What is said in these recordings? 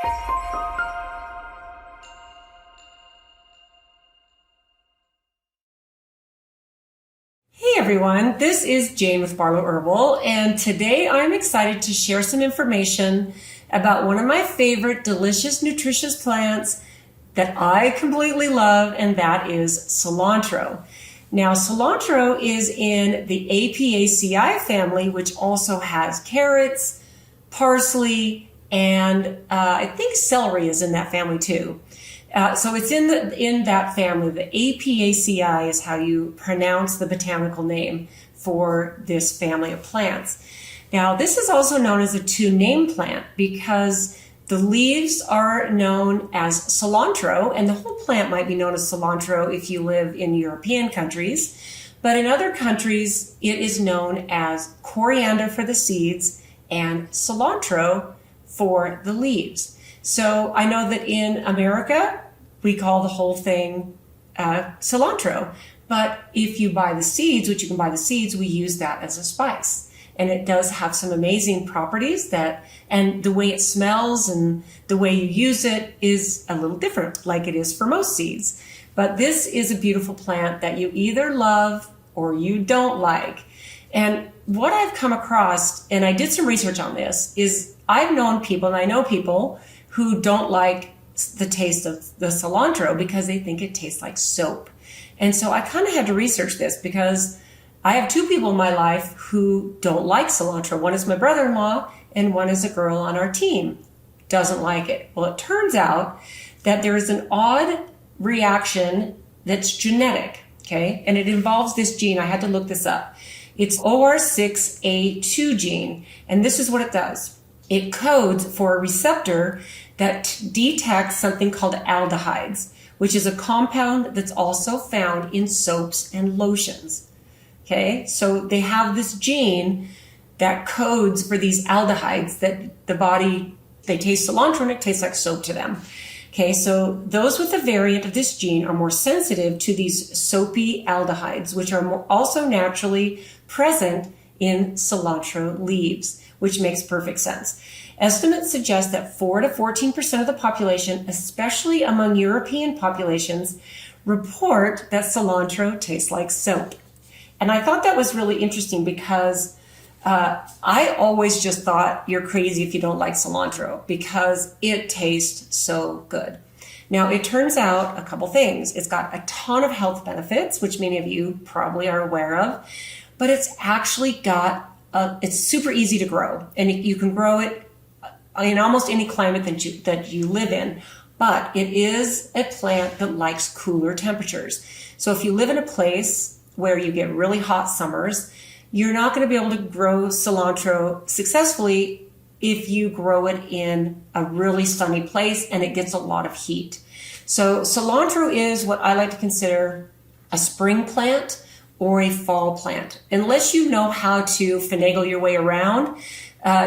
Hey everyone, this is Jane with Barlow Herbal, and today I'm excited to share some information about one of my favorite delicious, nutritious plants that I completely love, and that is cilantro. Now, cilantro is in the Apiaceae family, which also has carrots, parsley, and I think celery is in that family too. So it's in that family. The Apiaceae is how you pronounce the botanical name for this family of plants. Now, this is also known as a two-name plant because the leaves are known as cilantro, and the whole plant might be known as cilantro if you live in European countries. But in other countries, it is known as coriander for the seeds and cilantro for the leaves. So I know that in America, we call the whole thing cilantro. But if you buy the seeds, which you can buy the seeds, we use that as a spice. And it does have some amazing properties and the way it smells and the way you use it is a little different, like it is for most seeds. But this is a beautiful plant that you either love or you don't like. And what I've come across, and I did some research on this, is I've known people, and I know people who don't like the taste of the cilantro because they think it tastes like soap. And so I kind of had to research this because I have two people in my life who don't like cilantro. One is my brother-in-law and one is a girl on our team. Doesn't like it. Well, it turns out that there is an odd reaction that's genetic, okay? And it involves this gene. I had to look this up. It's OR6A2 gene, and this is what it does. It codes for a receptor that detects something called aldehydes, which is a compound that's also found in soaps and lotions. Okay, so they have this gene that codes for these aldehydes that the body, they taste cilantro and it tastes like soap to them. Okay, so those with a variant of this gene are more sensitive to these soapy aldehydes, which are also naturally present in cilantro leaves, which makes perfect sense. Estimates suggest that 4 to 14% of the population, especially among European populations, report that cilantro tastes like soap. And I thought that was really interesting because I always just thought you're crazy if you don't like cilantro because it tastes so good. Now, it turns out a couple things. It's got a ton of health benefits, which many of you probably are aware of, but it's actually it's super easy to grow, and you can grow it in almost any climate that you live in. But it is a plant that likes cooler temperatures. So if you live in a place where you get really hot summers, you're not going to be able to grow cilantro successfully if you grow it in a really sunny place and it gets a lot of heat. So cilantro is what I like to consider a spring plant or a fall plant, unless you know how to finagle your way around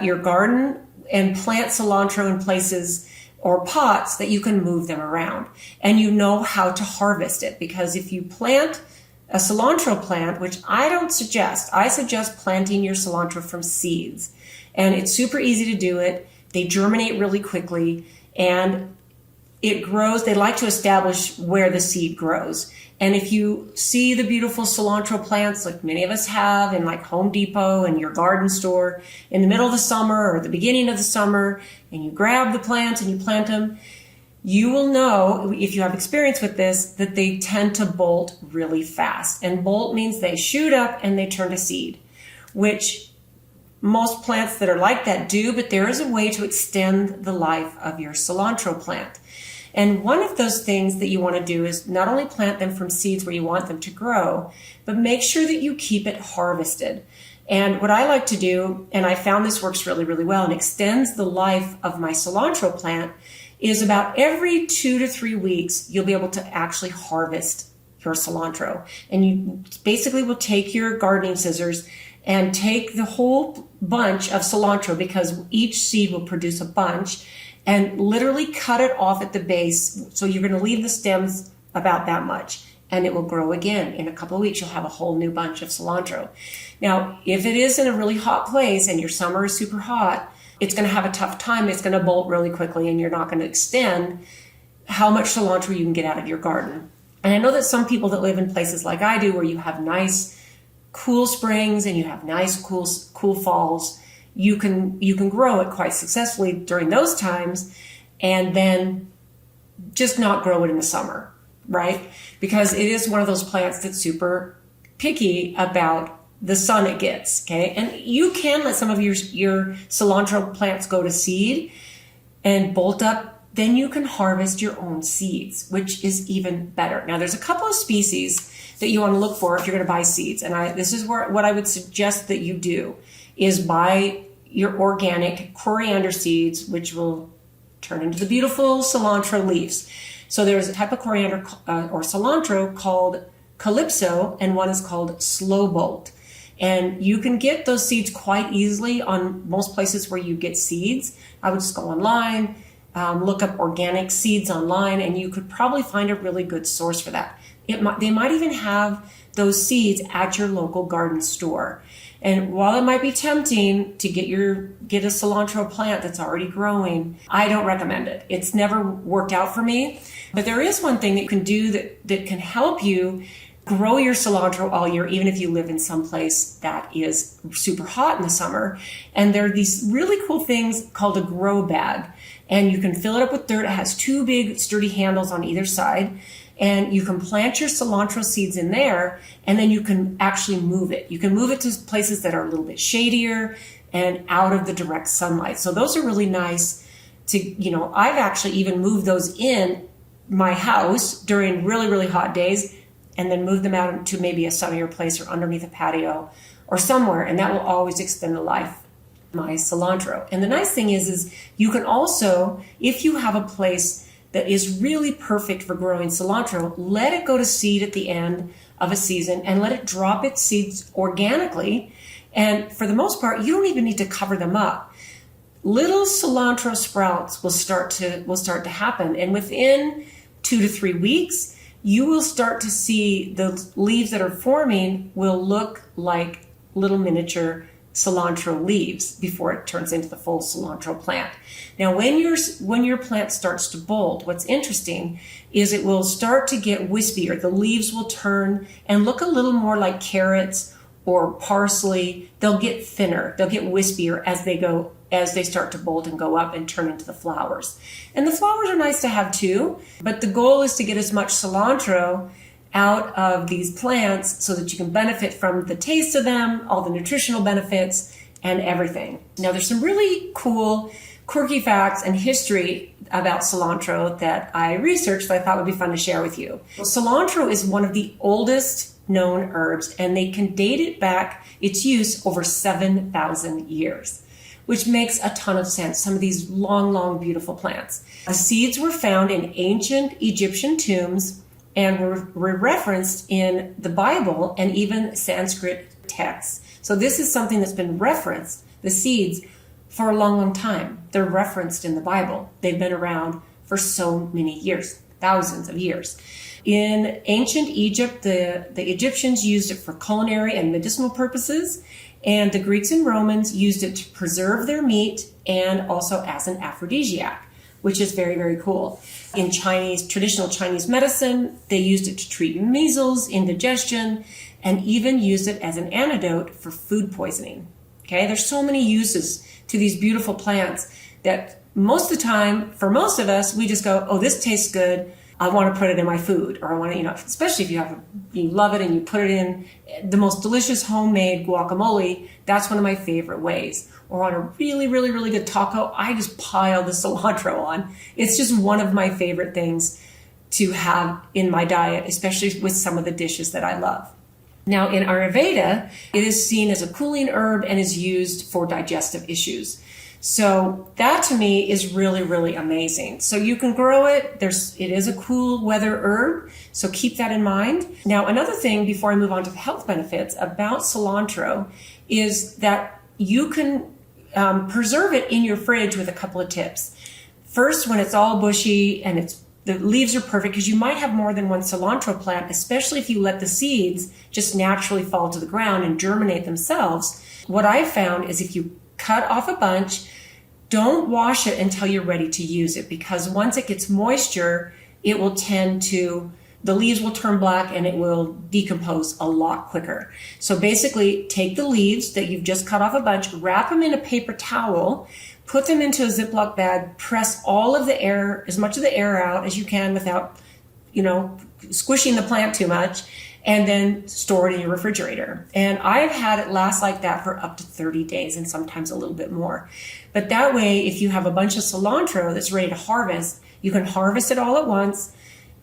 your garden and plant cilantro in places or pots that you can move them around, and you know how to harvest it. Because if you plant a cilantro plant, which I don't suggest, I suggest planting your cilantro from seeds, and it's super easy to do it. They germinate really quickly, and it grows. They like to establish where the seed grows. And if you see the beautiful cilantro plants, like many of us have in like Home Depot and your garden store in the middle of the summer or the beginning of the summer, and you grab the plants and you plant them, you will know, if you have experience with this, that they tend to bolt really fast. And bolt means they shoot up and they turn to seed, which most plants that are like that do, but there is a way to extend the life of your cilantro plant. And one of those things that you want to do is not only plant them from seeds where you want them to grow, but make sure that you keep it harvested. And what I like to do, and I found this works really, really well and extends the life of my cilantro plant, is about every 2 to 3 weeks, you'll be able to actually harvest your cilantro. And you basically will take your gardening scissors and take the whole bunch of cilantro, because each seed will produce a bunch, and literally cut it off at the base. So you're going to leave the stems about that much, and it will grow again. In a couple of weeks, you'll have a whole new bunch of cilantro. Now, if it is in a really hot place and your summer is super hot, it's going to have a tough time. It's going to bolt really quickly, and you're not going to extend how much cilantro you can get out of your garden. And I know that some people that live in places like I do, where you have nice, cool springs and you have nice, cool falls, you can grow it quite successfully during those times, and then just not grow it in the summer, right? Because it is one of those plants that's super picky about the sun it gets, okay? And you can let some of your cilantro plants go to seed and bolt up. Then you can harvest your own seeds, which is even better. Now, there's a couple of species that you want to look for if you're going to buy seeds. And this is what I would suggest that you do, is buy your organic coriander seeds, which will turn into the beautiful cilantro leaves. So there's a type of coriander or cilantro called Calypso, and one is called Slow Bolt. And you can get those seeds quite easily on most places where you get seeds. I would just go online, look up organic seeds online, and you could probably find a really good source for that. They might even have those seeds at your local garden store. And while it might be tempting to get a cilantro plant that's already growing, I don't recommend it. It's never worked out for me. But there is one thing that you can do that can help you grow your cilantro all year, even if you live in some place that is super hot in the summer. And there are these really cool things called a grow bag. And you can fill it up with dirt. It has two big sturdy handles on either side. And you can plant your cilantro seeds in there, and then you can actually move it. You can move it to places that are a little bit shadier and out of the direct sunlight. So those are really nice I've actually even moved those in my house during really, really hot days, and then move them out to maybe a sunnier place or underneath a patio or somewhere. And that will always extend the life of my cilantro. And the nice thing is you can also, if you have a place that is really perfect for growing cilantro, let it go to seed at the end of a season and let it drop its seeds organically. And for the most part, you don't even need to cover them up. Little cilantro sprouts will start to happen. And within 2 to 3 weeks, you will start to see the leaves that are forming will look like little miniature cilantro leaves before it turns into the full cilantro plant. Now, when your plant starts to bolt, what's interesting is it will start to get wispier. The leaves will turn and look a little more like carrots or parsley. They'll get thinner. They'll get wispier as they start to bolt and go up and turn into the flowers. And the flowers are nice to have too, but the goal is to get as much cilantro out of these plants so that you can benefit from the taste of them, all the nutritional benefits, and everything. Now, there's some really cool, quirky facts and history about cilantro that I researched that I thought would be fun to share with you. Well, cilantro is one of the oldest known herbs, and they can date it back, its use, over 7,000 years, which makes a ton of sense. Some of these long, long, beautiful plants. The seeds were found in ancient Egyptian tombs and were referenced in the Bible and even Sanskrit texts. So this is something that's been referenced, the seeds, for a long, long time. They're referenced in the Bible. They've been around for so many years, thousands of years. In ancient Egypt, the Egyptians used it for culinary and medicinal purposes, and the Greeks and Romans used it to preserve their meat and also as an aphrodisiac, which is very, very cool. In traditional Chinese medicine, they used it to treat measles, indigestion, and even used it as an antidote for food poisoning. Okay, there's so many uses to these beautiful plants that most of the time, for most of us, we just go, oh, this tastes good. I want to put it in my food, or I want to, especially if you love it and you put it in the most delicious homemade guacamole. That's one of my favorite ways. Or on a really, really, really good taco, I just pile the cilantro on. It's just one of my favorite things to have in my diet, especially with some of the dishes that I love. Now, in Ayurveda, it is seen as a cooling herb and is used for digestive issues. So that to me is really, really amazing. So you can grow it. It is a cool weather herb. So keep that in mind. Now, another thing before I move on to the health benefits about cilantro is that you can preserve it in your fridge with a couple of tips. First, when it's all bushy and the leaves are perfect, because you might have more than one cilantro plant, especially if you let the seeds just naturally fall to the ground and germinate themselves. What I've found is if you cut off a bunch, don't wash it until you're ready to use it, because once it gets moisture, it will tend to, the leaves will turn black and it will decompose a lot quicker. So basically, take the leaves that you've just cut off a bunch, wrap them in a paper towel, put them into a Ziploc bag, press all of the air, as much of the air out as you can without, squishing the plant too much, and then store it in your refrigerator. And I've had it last like that for up to 30 days and sometimes a little bit more. But that way, if you have a bunch of cilantro that's ready to harvest, you can harvest it all at once,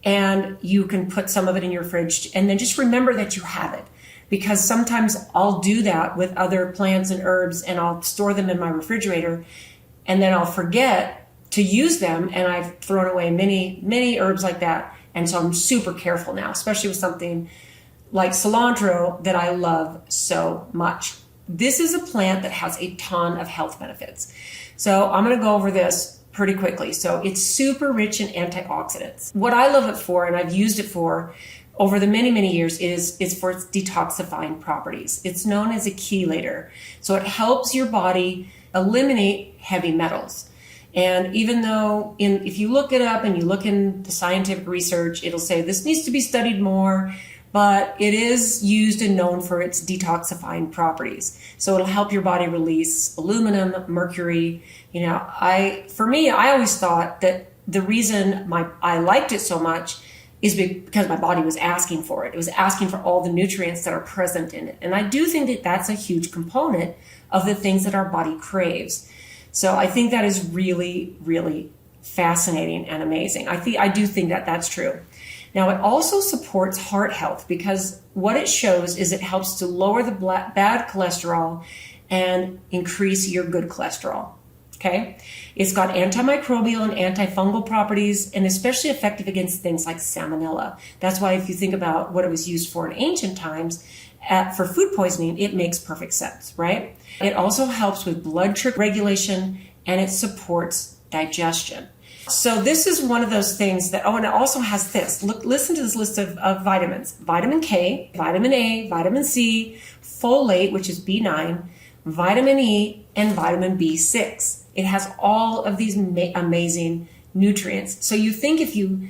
and you can put some of it in your fridge, and then just remember that you have it. Because sometimes I'll do that with other plants and herbs, and I'll store them in my refrigerator, and then I'll forget to use them, and I've thrown away many, many herbs like that. And so I'm super careful now, especially with something like cilantro that I love so much. This is a plant that has a ton of health benefits. So I'm going to go over this pretty quickly. So it's super rich in antioxidants. What I love it for, and I've used it for over the many, many years, is for its detoxifying properties. It's known as a chelator. So it helps your body eliminate heavy metals. And even though if you look it up and you look in the scientific research, it'll say this needs to be studied more, but it is used and known for its detoxifying properties. So it'll help your body release aluminum, mercury. For me, I always thought that the reason I liked it so much is because my body was asking for it. It was asking for all the nutrients that are present in it. And I do think that that's a huge component of the things that our body craves. So I think that is really, really fascinating and amazing. I do think that that's true. Now, it also supports heart health, because what it shows is it helps to lower the bad cholesterol and increase your good cholesterol. Okay. It's got antimicrobial and antifungal properties, and especially effective against things like salmonella. That's why if you think about what it was used for in ancient times, for food poisoning, it makes perfect sense, right? It also helps with blood sugar regulation, and it supports digestion. So this is one of those things that, and it also has this. Listen to this list of vitamins. Vitamin K, vitamin A, vitamin C, folate, which is B9, vitamin E, and vitamin B6. It has all of these amazing nutrients. So if you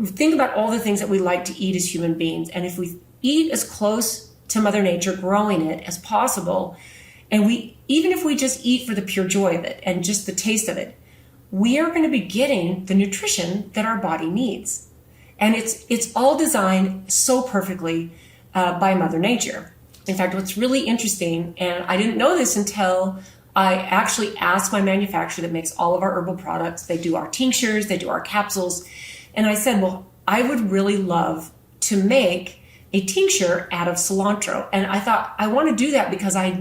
think about all the things that we like to eat as human beings, and if we eat as close to Mother Nature growing it as possible, and even if we just eat for the pure joy of it and just the taste of it, we are going to be getting the nutrition that our body needs. And it's all designed so perfectly by Mother Nature. In fact, what's really interesting, and I didn't know this until I actually asked my manufacturer that makes all of our herbal products. They do our tinctures, they do our capsules. And I said, well, I would really love to make a tincture out of cilantro. And I thought, I want to do that because I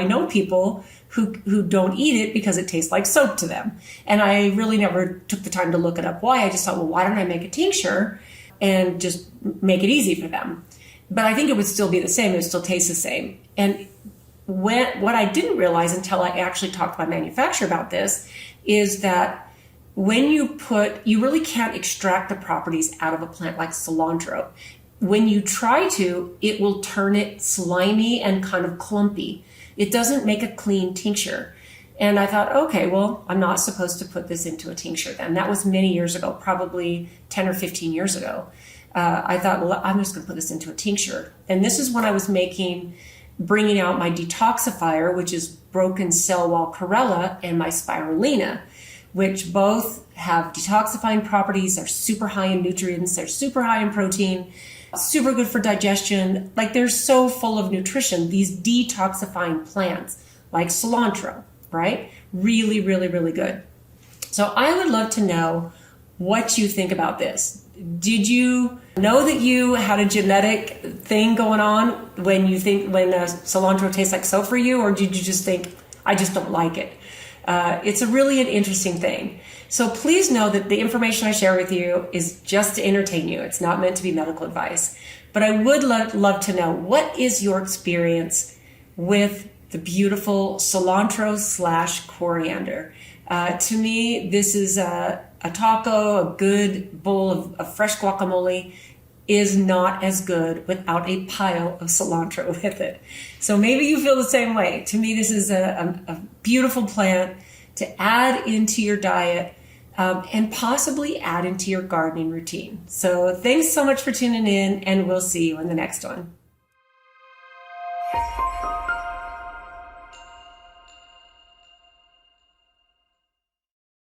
know people who don't eat it because it tastes like soap to them. And I really never took the time to look it up why. I just thought, well, why don't I make a tincture and just make it easy for them? But I think it would still be the same. It would still taste the same. And what I didn't realize until I actually talked to my manufacturer about this is that when you really can't extract the properties out of a plant like cilantro. When you try to, it will turn it slimy and kind of clumpy. It doesn't make a clean tincture. And I thought, okay, well, I'm not supposed to put this into a tincture then. That was many years ago, probably 10 or 15 years ago. I thought, well, I'm just going to put this into a tincture. And this is when I was bringing out my detoxifier, which is broken cell wall chlorella, and my spirulina, which both have detoxifying properties. They're super high in nutrients. They're super high in protein. Super good for digestion. Like, they're so full of nutrition, these detoxifying plants like cilantro, right? Really, really, really good. So I would love to know what you think about this. Did you know that you had a genetic thing going on when cilantro tastes like soap for you, or did you just think, I just don't like it? It's really an interesting thing. So please know that the information I share with you is just to entertain you. It's not meant to be medical advice. But I would love to know, what is your experience with the beautiful cilantro / coriander? To me, this is a taco, a good bowl of fresh guacamole is not as good without a pile of cilantro with it. So maybe you feel the same way. To me, this is a beautiful plant. to add into your diet and possibly add into your gardening routine. So thanks so much for tuning in, and we'll see you in the next one.